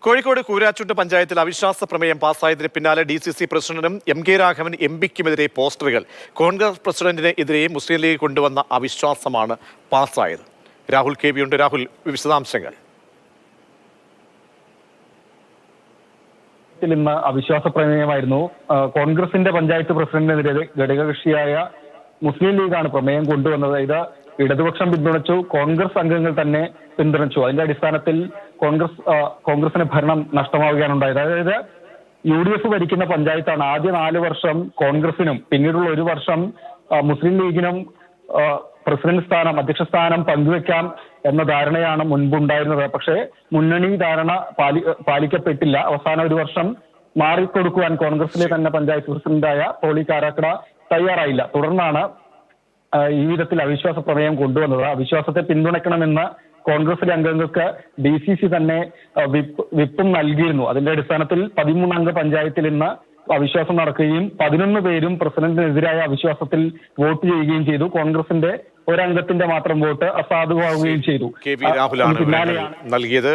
കോഴിക്കോട് കൂരാച്ചുണ്ട് പഞ്ചായത്തിൽ അവിശ്വാസ പ്രമേയം പാസ്സായതിന് പിന്നാലെ DCC പ്രസിഡന്റിനും MK രാഘവൻ MPക്കുമെതിരെ പോസ്റ്ററുകൾ. കോൺഗ്രസ് പ്രസിഡന്റിന് എതിരെ മുസ്ലിം ലീഗ് കൊണ്ടുവന്ന അവിശ്വാസമാണ് പാസ്സായത്. രാഹുൽ KV ഉണ്ട്. രാഹുൽ, വിശദാംശങ്ങൾ. ഇന്ന് അവിശ്വാസ പ്രമേയമായിരുന്നു. കോൺഗ്രസിന്റെ പഞ്ചായത്ത് പ്രസിഡന്റിനെതിരെ ഘടകകക്ഷിയായ മുസ്ലിം ലീഗാണ് പ്രമേയം കൊണ്ടുവന്നത്. ഇത് ഇടതുപക്ഷം പിന്തുണച്ചു, കോൺഗ്രസ് അംഗങ്ങൾ തന്നെ പിന്തുണച്ചു. അതിന്റെ അടിസ്ഥാനത്തിൽ കോൺഗ്രസിന് ഭരണം നഷ്ടമാവുകയാണ് ഉണ്ടായത്. അതായത് UDF ഭരിക്കുന്ന പഞ്ചായത്താണ്. ആദ്യ 4 വർഷം കോൺഗ്രസിനും പിന്നീടുള്ള 1 വർഷം മുസ്ലിം ലീഗിനും പ്രസിഡന്റ് സ്ഥാനം, അധ്യക്ഷ സ്ഥാനം പങ്കുവെക്കാം എന്ന ധാരണയാണ് മുൻപുണ്ടായിരുന്നത്. പക്ഷേ മുന്നണി ധാരണ പാലിക്കപ്പെട്ടില്ല. അവസാന 1 വർഷം മാറിക്കൊടുക്കുവാൻ കോൺഗ്രസിലെ തന്നെ പഞ്ചായത്ത് പ്രസിഡന്റായ പോളി കാരാക്കട തയ്യാറായില്ല. തുടർന്നാണ് ഈ വിധത്തിൽ അവിശ്വാസ പ്രമേയം കൊണ്ടുവന്നത്. അവിശ്വാസത്തെ പിന്തുണയ്ക്കണമെന്ന് കോൺഗ്രസിലെ അംഗങ്ങൾക്ക് DCC തന്നെ വിപ്പും നൽകിയിരുന്നു. അതിന്റെ അടിസ്ഥാനത്തിൽ 13 അംഗ പഞ്ചായത്തിൽ ഇന്ന് അവിശ്വാസം നടക്കുകയും 11 പേരും പ്രസിഡന്റിനെതിരായ അവിശ്വാസത്തിൽ വോട്ട് ചെയ്യുകയും ചെയ്തു. കോൺഗ്രസിന്റെ ഒരംഗത്തിന്റെ മാത്രം വോട്ട് അസാധുവാകുകയും ചെയ്തു. KV രാഹുലാണ് നൽകിയത്.